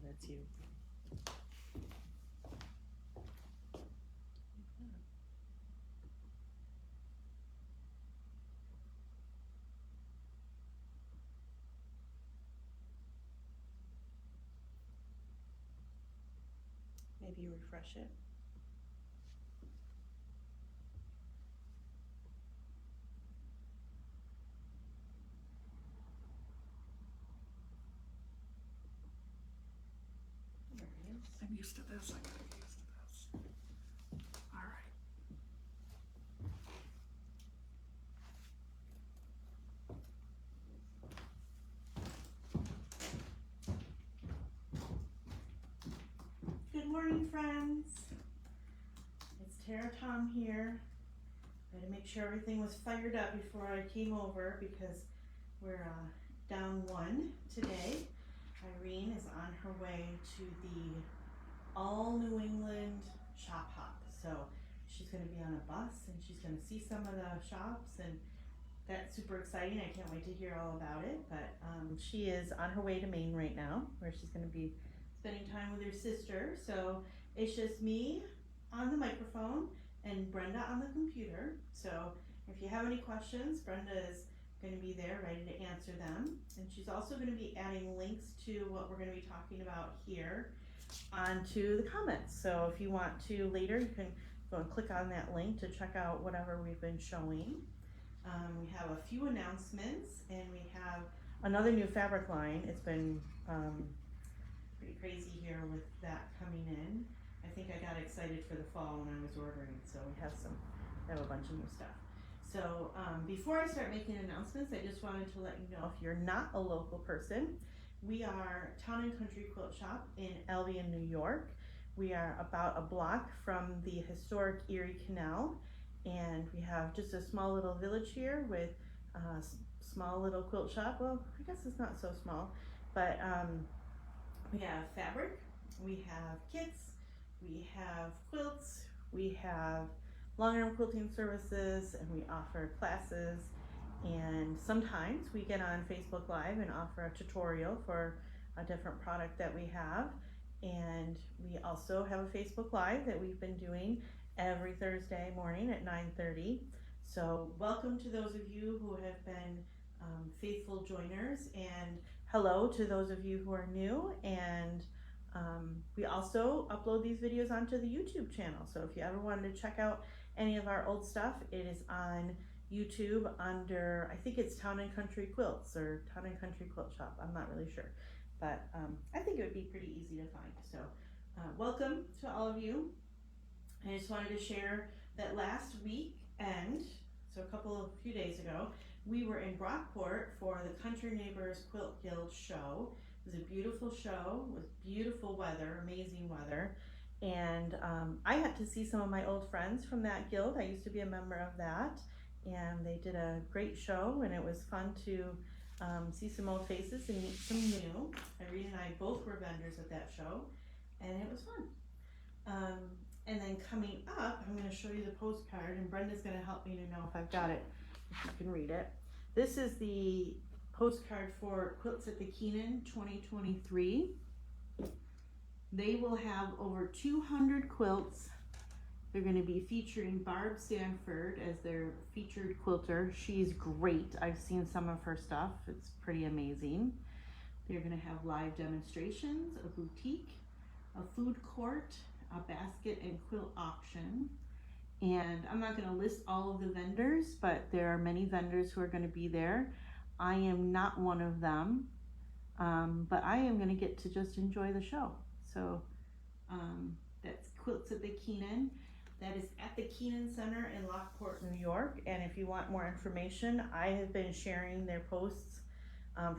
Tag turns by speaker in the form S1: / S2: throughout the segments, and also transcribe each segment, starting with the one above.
S1: that's you. Maybe you refresh it. There it is.
S2: I'm used to this. I gotta get used to this. All right.
S1: Good morning, friends. It's Tara Tom here. I had to make sure everything was fired up before I came over because we're down one today. Irene is on her way to the all New England shop hop. So she's going to be on a bus and she's going to see some of the shops, and that's super exciting. I can't wait to hear all about it. But she is on her way to Maine right now, where she's going to be spending time with her sister. So it's just me on the microphone and Brenda on the computer. So if you have any questions, Brenda is going to be there ready to answer them. And she's also going to be adding links to what we're going to be talking about here onto the comments. So if you want to later, you can go and click on that link to check out whatever we've been showing. We have a few announcements, and we have another new fabric line. It's been pretty crazy here with that coming in. I think I got excited for the fall when I was ordering, so we have a bunch of new stuff. So before I start making announcements, I just wanted to let you know, if you're not a local person, we are Town and Country Quilt Shop in Albion, New York. We are about a block from the historic Erie Canal, and we have just a small little village here with a small little quilt shop. Well, I guess it's not so small, but we have fabric, we have kits, we have quilts, we have long-arm quilting services, and we offer classes. And sometimes we get on Facebook Live and offer a tutorial for a different product that we have. And we also have a Facebook Live that we've been doing every Thursday morning at 9:30. So welcome to those of you who have been faithful joiners, and hello to those of you who are new. And we also upload these videos onto the YouTube channel. So if you ever wanted to check out any of our old stuff, it is on YouTube under, I think it's Town and Country Quilts or Town and Country Quilt Shop. I'm not really sure, but I think it would be pretty easy to find. So welcome to all of you. I just wanted to share that last weekend, so a few days ago, we were in Brockport for the Country Neighbors Quilt Guild show. It was a beautiful show with beautiful weather, amazing weather. And I got to see some of my old friends from that guild. I used to be a member of that, and they did a great show, and it was fun to see some old faces and meet some new. Irene and I both were vendors at that show, and it was fun. And then coming up, I'm going to show you the postcard, and Brenda's going to help me to know if I've got it, if you can read it. This is the postcard for Quilts at the Keenan 2023. They will have over 200 quilts. They're going to be featuring Barb Sanford as their featured quilter. She's great. I've seen some of her stuff. It's pretty amazing. They're going to have live demonstrations, a boutique, a food court, a basket and quilt auction. And I'm not going to list all of the vendors, but there are many vendors who are going to be there. I am not one of them, but I am going to get to just enjoy the show. So that's Quilts at the Keenan. That is at the Keenan Center in Lockport, New York. And if you want more information, I have been sharing their posts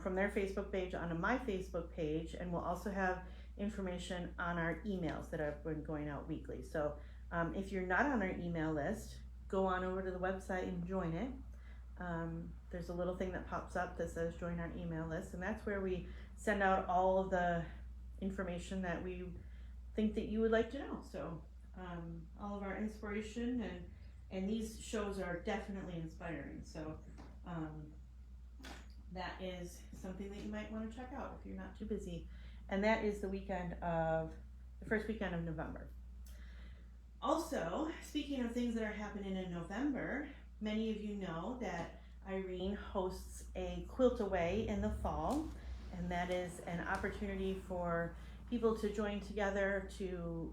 S1: from their Facebook page onto my Facebook page, and we'll also have information on our emails that have been going out weekly. So if you're not on our email list, go on over to the website and join it. There's a little thing that pops up that says join our email list, and that's where we send out all of the information that we think that you would like to know. So all of our inspiration, and these shows are definitely inspiring. So that is something that you might want to check out if you're not too busy and that is the first weekend of November. Also, speaking of things that are happening in November, many of you know that Irene hosts a Quilt Away in the fall, and that is an opportunity for people to join together to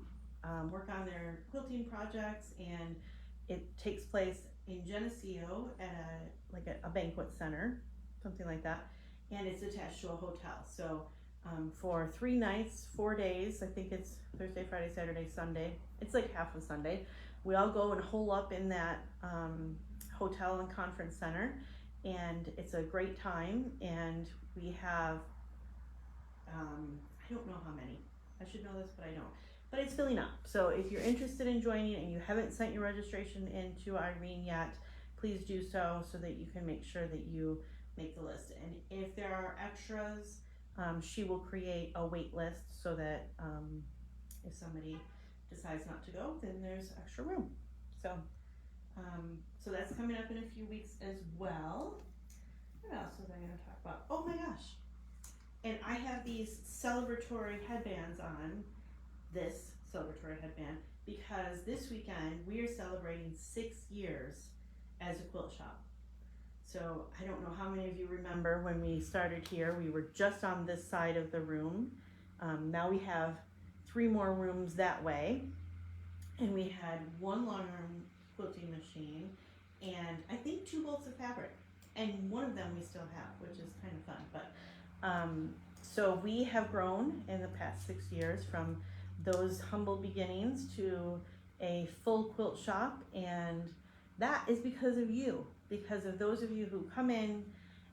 S1: work on their quilting projects, and it takes place in Geneseo at a banquet center, something like that, and it's attached to a hotel. So for 3 nights, 4 days, I think it's Thursday, Friday, Saturday, Sunday, it's like half of Sunday, we all go and hole up in that hotel and conference center, and it's a great time. And we have I don't know how many, I should know this but I don't, but it's filling up. So if you're interested in joining and you haven't sent your registration in to Irene yet, please do so that you can make sure that you make the list. And if there are extras, she will create a wait list so that if somebody decides not to go, then there's extra room. So that's coming up in a few weeks as well. What else was I going to talk about? Oh my gosh. And I have these celebratory headbands on, this celebratory headband, because this weekend we are celebrating 6 years as a quilt shop. So I don't know how many of you remember when we started here, we were just on this side of the room. Now we have 3 more rooms that way, and we had 1 long arm quilting machine and I think 2 bolts of fabric, and one of them we still have, which is kind of fun. But so we have grown in the past 6 years from those humble beginnings to a full quilt shop, and that is because of you, because of those of you who come in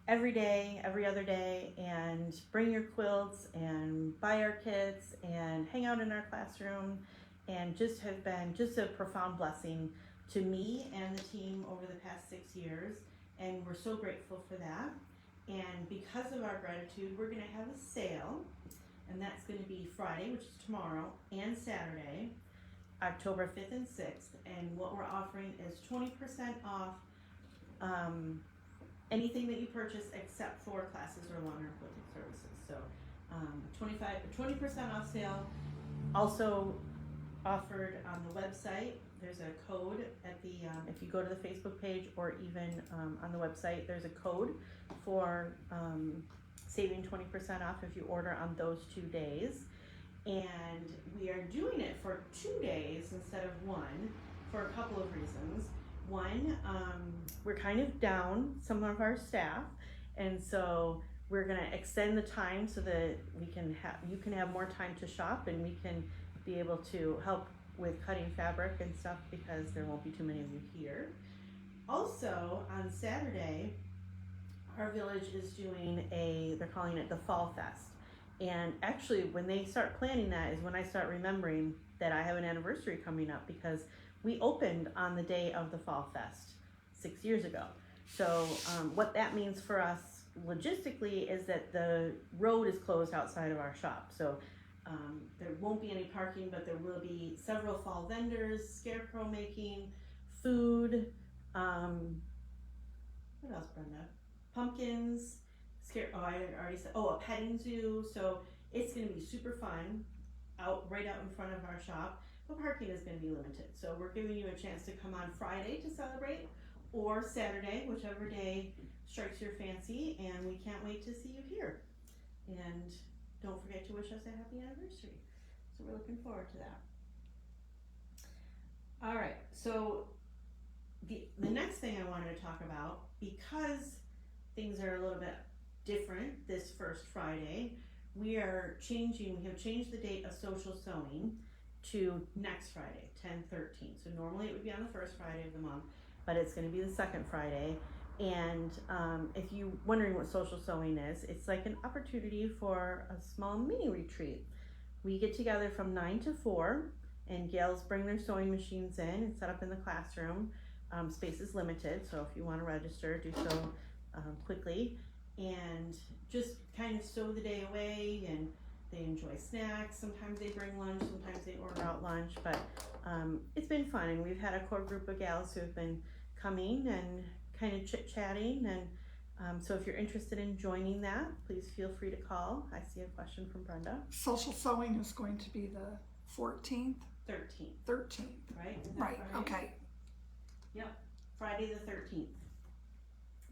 S1: every day, every other day, and bring your quilts and buy our kits and hang out in our classroom, and just have been just a profound blessing to me and the team over the past 6 years, and we're so grateful for that. And because of our gratitude, we're going to have a sale, and that's going to be Friday, which is tomorrow, and Saturday, October 5th and 6th, and what we're offering is 20% off anything that you purchase except for classes or longer quilting services. So 20% off sale. Also offered on the website, there's a code at the, if you go to the Facebook page or even on the website, there's a code for saving 20% off if you order on those 2 days. And we are doing it for 2 days instead of 1 for a couple of reasons. One, we're kind of down some of our staff, and so we're going to extend the time so that you can have more time to shop, and we can be able to help with cutting fabric and stuff because there won't be too many of you here. Also, on Saturday, our village is doing they're calling it the Fall Fest. And actually, when they start planning that is when I start remembering that I have an anniversary coming up, because we opened on the day of the Fall Fest 6 years ago. So what that means for us logistically is that the road is closed outside of our shop. So there won't be any parking, but there will be several fall vendors, scarecrow making, food, what else, Brenda? Pumpkins, I already said, a petting zoo. So it's going to be super fun right out in front of our shop. But parking is going to be limited. So we're giving you a chance to come on Friday to celebrate, or Saturday, whichever day strikes your fancy, and we can't wait to see you here. And don't forget to wish us a happy anniversary. So we're looking forward to that. All right, so the next thing I wanted to talk about, because things are a little bit different this first Friday, we have changed the date of social sewing to next Friday, 10/13. So normally it would be on the first Friday of the month, but it's going to be the second Friday. And if you're wondering what social sewing is, it's like an opportunity for a small mini retreat. We get together from 9 to 4, and gals bring their sewing machines in and set up in the classroom. Space is limited, so if you want to register, do so quickly, and just kind of sew the day away. And they enjoy snacks. Sometimes they bring lunch, sometimes they order out lunch, but it's been fun. And we've had a core group of gals who have been coming and kind of chit-chatting, and So if you're interested in joining that, please feel free to call. I see a question from Brenda.
S3: Social sewing is going to be the 14th,
S1: 13th,
S3: 13th.
S1: right? Is that
S3: Right,
S1: Friday?
S3: okay.
S1: Yep, Friday the 13th.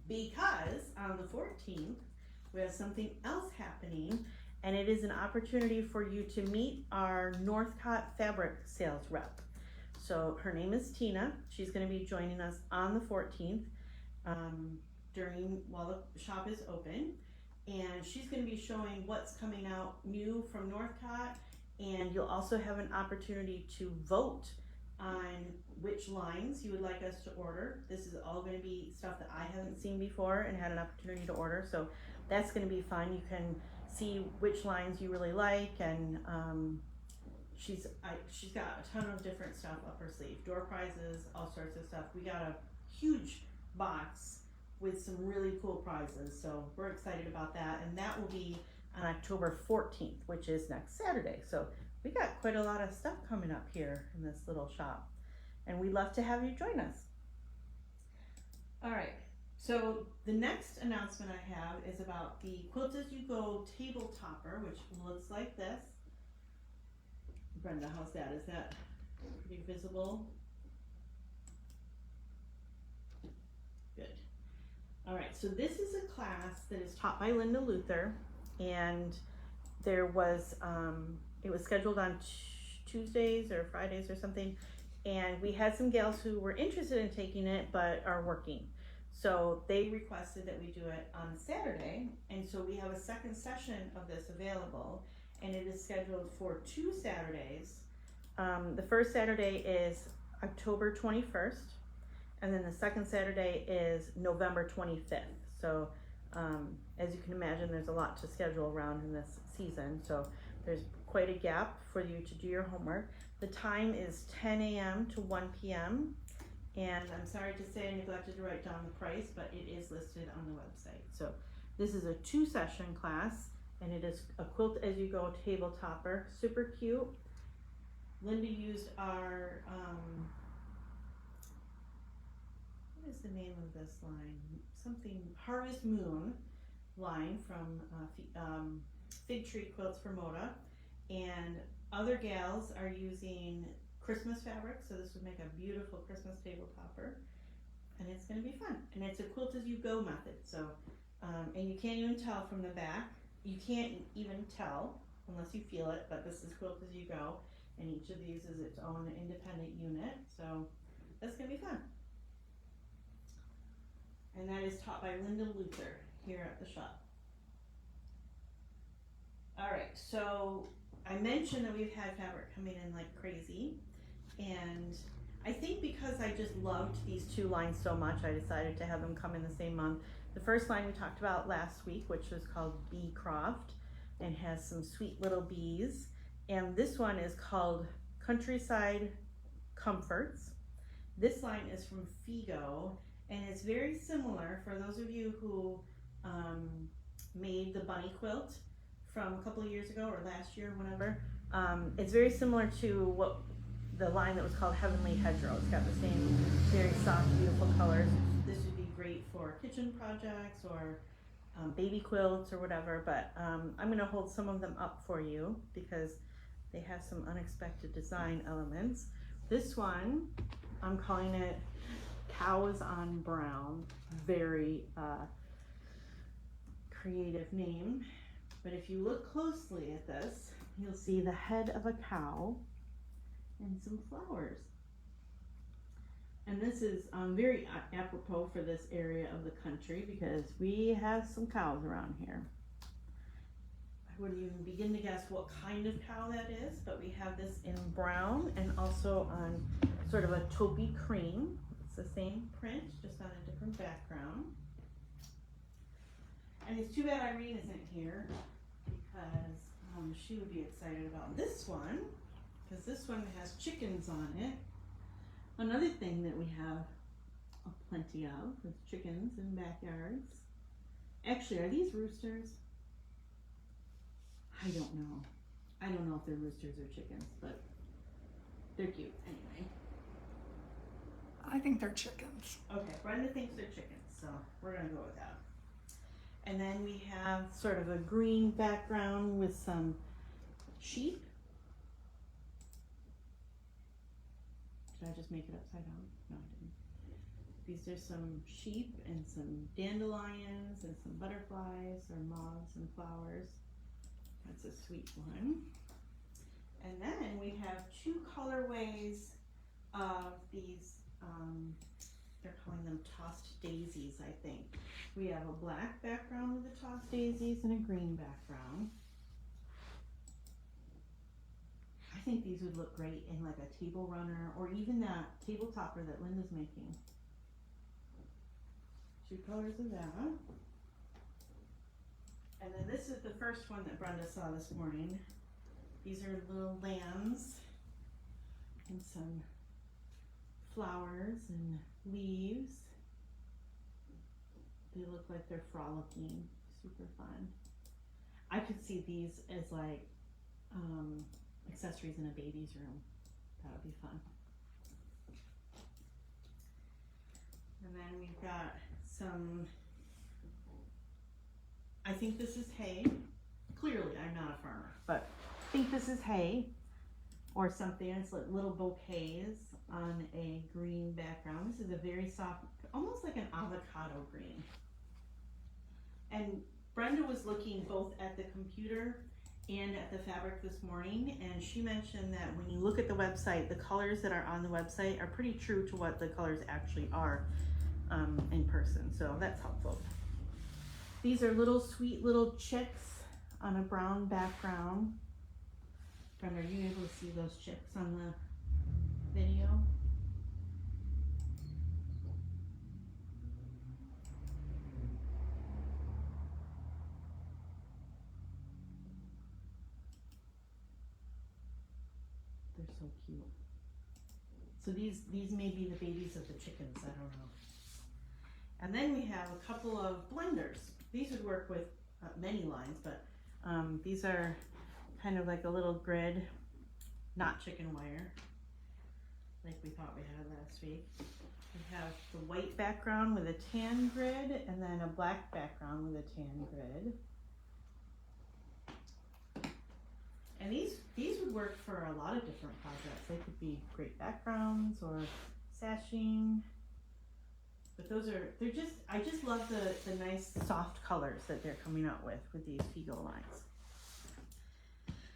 S1: Because on the 14th, we have something else happening, and it is an opportunity for you to meet our Northcott fabric sales rep. So her name is Tina. She's going to be joining us on the 14th while the shop is open, and she's going to be showing what's coming out new from Northcott, and you'll also have an opportunity to vote on which lines you would like us to order. This is all going to be stuff that I haven't seen before and had an opportunity to order, so that's going to be fun. You can see which lines you really like, and she's got a ton of different stuff up her sleeve. Door prizes, all sorts of stuff. We got a huge box with some really cool prizes, so we're excited about that, and that will be on October 14th, which is next Saturday. So we got quite a lot of stuff coming up here in this little shop, and we'd love to have you join us. All right, so the next announcement I have is about the Quilt As You Go table topper, which looks like this. Brenda, how's that? Is that pretty visible? Good. All right, so this is a class that is taught by Linda Luther, and there was, it was scheduled on Tuesdays or Fridays or something, and we had some gals who were interested in taking it but are working. So they requested that we do it on Saturday, and so we have a second session of this available, and it is scheduled for 2 Saturdays. The first Saturday is October 21st, and then the second Saturday is November 25th. So as you can imagine, there's a lot to schedule around in this season, so there's quite a gap for you to do your homework. The time is 10 a.m. to 1 p.m. And I'm sorry to say I neglected to write down the price, but it is listed on the website. So this is a 2-session class, and it is a Quilt As You Go table topper. Super cute. Linda used our, what is the name of this line? Something, Harvest Moon line from Fig Tree Quilts for Moda. And other gals are using Christmas fabric, so this would make a beautiful Christmas table topper, and it's going to be fun. And it's a Quilt As You Go method, so and you can't even tell from the back. You can't even tell unless you feel it, but this is Quilt As You Go, and each of these is its own independent unit, so that's going to be fun. And that is taught by Linda Luther here at the shop. All right, so I mentioned that we've had fabric coming in like crazy, and I think because I just loved these 2 lines so much, I decided to have them come in the same month. The first line we talked about last week, which was called Bee Croft, and has some sweet little bees, and this one is called Countryside Comforts. This line is from FIGO, and it's very similar for those of you who made the bunny quilt from a couple of years ago or last year, whenever. It's very similar to what the line that was called Heavenly Hedgerow. It's got the same very soft, beautiful colors. This would be great for kitchen projects or baby quilts or whatever, but I'm gonna hold some of them up for you because they have some unexpected design elements. This one, I'm calling it Cows on Brown. Very creative name. But if you look closely at this, you'll see the head of a cow and some flowers. And this is very apropos for this area of the country because we have some cows around here. I wouldn't even begin to guess what kind of cow that is, but we have this in brown and also on sort of a taupey cream. It's the same print, just on a different background. And it's too bad Irene isn't here because she would be excited about this one because this one has chickens on it. Another thing that we have plenty of is chickens in backyards. Actually, are these roosters? I don't know. I don't know if they're roosters or chickens, but they're cute anyway.
S3: I think they're chickens.
S1: Okay, Brenda thinks they're chickens, so we're gonna go with that. And then we have sort of a green background with some sheep. Did I just make it upside down? No, I didn't. These are some sheep and some dandelions and some butterflies or moths and flowers. That's a sweet one. And then we have two colorways of these, they're calling them tossed daisies, I think. We have a black background with the tossed daisies and a green background. I think these would look great in like a table runner or even that table topper that Linda's making. Two colors of that. And then this is the first one that Brenda saw this morning. These are little lambs and some flowers and leaves. They look like they're frolicking, super fun. I could see these as like accessories in a baby's room. That would be fun. And then we've got some, I think this is hay. Clearly, I'm not a farmer, but I think this is hay or something. It's like little bouquets on a green background. This is a very soft, almost like an avocado green. And Brenda was looking both at the computer and at the fabric this morning, and she mentioned that when you look at the website, the colors that are on the website are pretty true to what the colors actually are in person, so that's helpful. These are little sweet little chicks on a brown background. Brenda, are you able to see those chicks on the video? They're so cute. So these may be the babies of the chickens, I don't know. And then we have a couple of blenders. These would work with many lines, but these are kind of like a little grid, not chicken wire, like we thought we had last week. We have the white background with a tan grid, and then a black background with a tan grid. And these would work for a lot of different projects. They could be great backgrounds or sashing. But I just love the nice soft colors that they're coming out with these FIGO lines.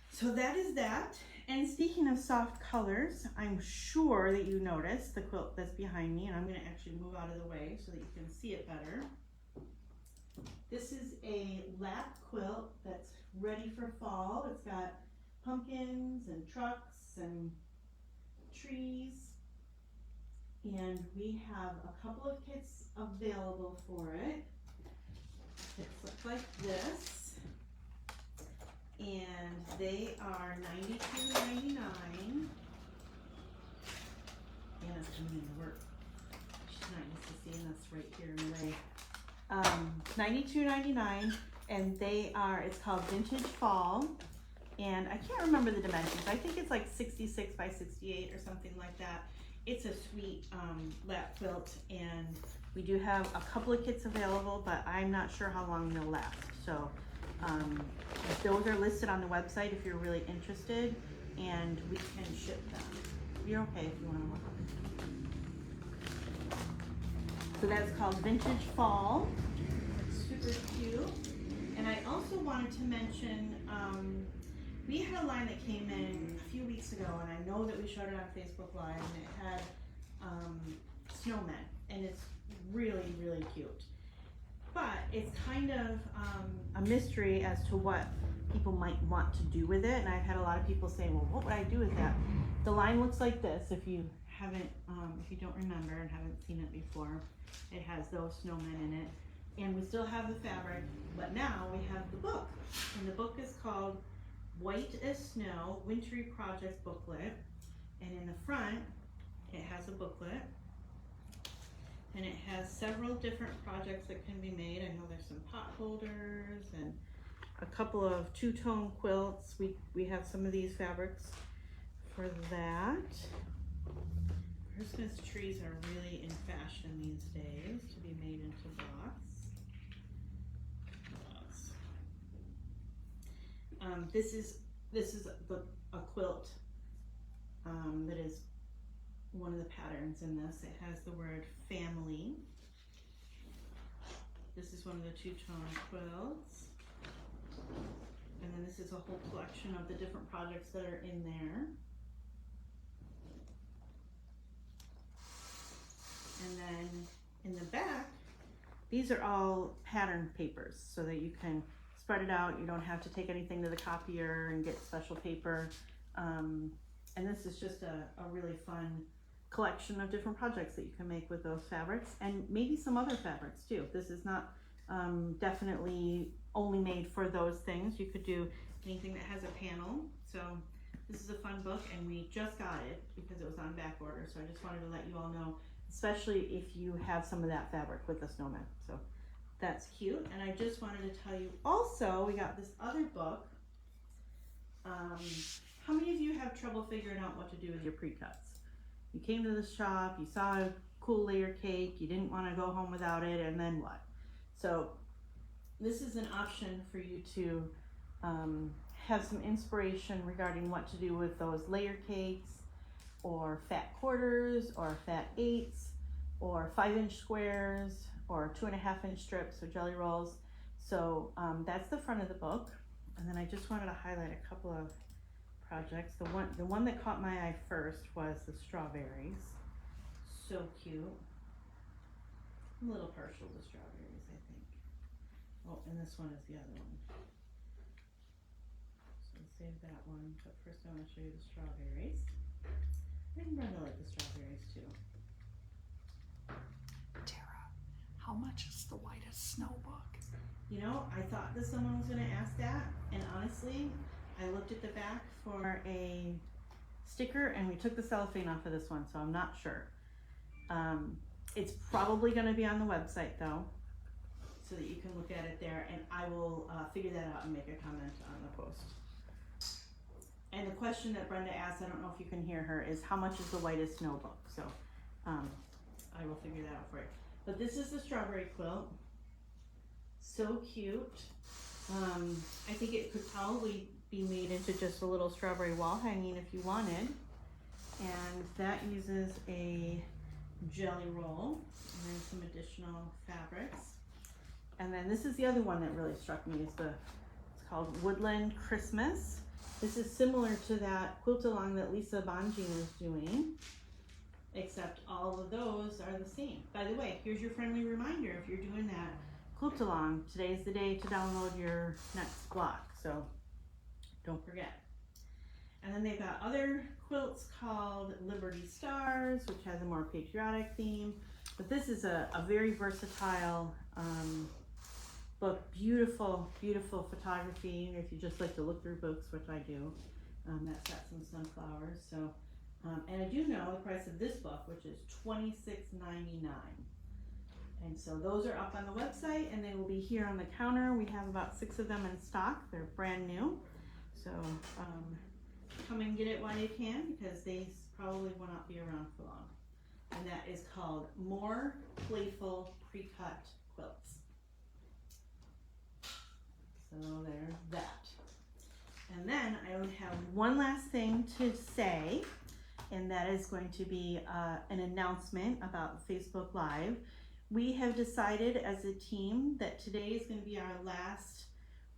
S1: So that is that. And speaking of soft colors, I'm sure that you noticed the quilt that's behind me, and I'm gonna actually move out of the way so that you can see it better. This is a lap quilt that's ready for fall. It's got pumpkins and trucks and trees. And we have a couple of kits available for it. Kits look like this. And they are $92.99. Anna's coming into work. She's not used to seeing us right here in the way. $92.99, and it's called Vintage Fall. And I can't remember the dimensions. I think it's like 66 by 68 or something like that. It's a sweet lap quilt, and we do have a couple of kits available, but I'm not sure how long they'll last. So those are listed on the website if you're really interested, and we can ship them. You're okay if you want to look. So that's called Vintage Fall. It's super cute. And I also wanted to mention, we had a line that came in a few weeks ago, and I know that we showed it on Facebook Live, and it had snowmen, and it's really, really cute. But it's kind of a mystery as to what people might want to do with it, and I've had a lot of people say, well, what would I do with that? The line looks like this, if you don't remember and haven't seen it before. It has those snowmen in it, and we still have the fabric, but now we have the book, and the book is called White as Snow Wintry Projects Booklet, and in the front it has a booklet, and it has several different projects that can be made. I know there's some pot holders and a couple of two-tone quilts. We have some of these fabrics for that. Christmas trees are really in fashion these days to be made into blocks. This is a quilt that is one of the patterns in this. It has the word family. This is one of the two-tone quilts. And then this is a whole collection of the different projects that are in there. And then in the back, these are all pattern papers so that you can spread it out. You don't have to take anything to the copier and get special paper. And this is just a really fun collection of different projects that you can make with those fabrics, and maybe some other fabrics too. This is not definitely only made for those things. You could do anything that has a panel. So this is a fun book, and we just got it because it was on back order. So I just wanted to let you all know, especially if you have some of that fabric with the snowman. So that's cute. And I just wanted to tell you also, we got this other book. How many of you have trouble figuring out what to do with your pre-cuts? You came to the shop, you saw a cool layer cake, you didn't want to go home without it, and then what? So this is an option for you to have some inspiration regarding what to do with those layer cakes, or fat quarters, or fat eighths, or 5-inch squares, or 2.5-inch strips, or jelly rolls. So that's the front of the book. And then I just wanted to highlight a couple of projects. The one that caught my eye first was the strawberries. So cute. I'm a little partial to strawberries, I think. Oh, and this one is the other one. So I'll save that one, but first I want to show you the strawberries. I think Brenda liked the strawberries too.
S3: Tara, how much is the Whitest Snow book?
S1: You know, I thought that someone was going to ask that, and honestly, I looked at the back for a sticker and we took the cellophane off of this one, so I'm not sure. It's probably going to be on the website though, so that you can look at it there, and I will figure that out and make a comment on the post. And the question that Brenda asked, I don't know if you can hear her, is how much is the Whitest Snow book? So I will figure that out for you. But this is the strawberry quilt. So cute. I think it could probably be made into just a little strawberry wall hanging if you wanted. And that uses a jelly roll and then some additional fabrics. And then this is the other one that really struck me, is it's called Woodland Christmas. This is similar to that quilt along that Lisa Bonjean is doing, except all of those are the same. By the way, here's your friendly reminder, if you're doing that quilt along, today's the day to download your next block, so don't forget. And then they've got other quilts called Liberty Stars, which has a more patriotic theme, but this is a very versatile book. Beautiful, beautiful photography if you just like to look through books, which I do. That's got some sunflowers. So and I do know the price of this book, which is $26.99. And so those are up on the website, and they will be here on the counter. We have about 6 of them in stock. They're brand new. So come and get it while you can, because they probably will not be around for long. And that is called More Playful Pre-Cut Quilts. So there's that. And then I only have one last thing to say, and that is going to be an announcement about Facebook Live. We have decided as a team that today is going to be our last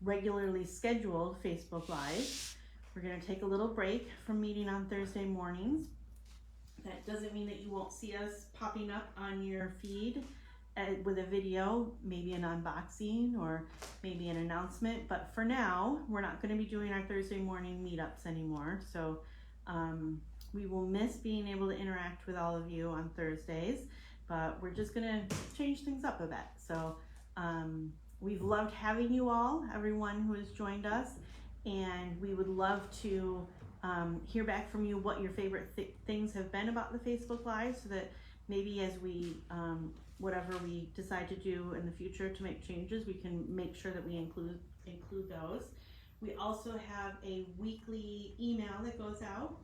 S1: regularly scheduled Facebook Live. We're going to take a little break from meeting on Thursday mornings. That doesn't mean that you won't see us popping up on your feed with a video, maybe an unboxing or maybe an announcement. But for now, we're not going to be doing our Thursday morning meetups anymore. So we will miss being able to interact with all of you on Thursdays, but we're just going to change things up a bit. So we've loved having you all, everyone who has joined us, and we would love to hear back from you what your favorite things have been about the Facebook Live, so that maybe as we whatever we decide to do in the future to make changes, we can make sure that we include those. We also have a weekly email that goes out,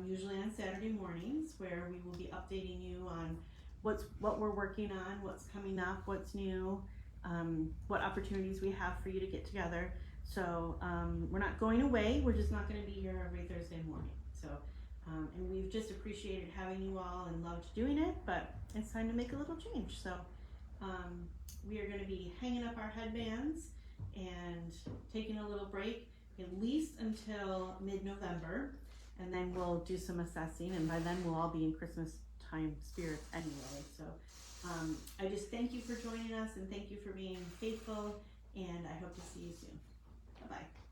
S1: usually on Saturday mornings, where we will be updating you on what we're working on, what's coming up, what's new, what opportunities we have for you to get together. So we're not going away. We're just not going to be here every Thursday morning. So, and we've just appreciated having you all and loved doing it, but it's time to make a little change. So we are going to be hanging up our headbands and taking a little break at least until mid-November, and then we'll do some assessing, and by then we'll all be in Christmas time spirits anyway. So I just thank you for joining us, and thank you for being faithful, and I hope to see you soon. Bye-bye.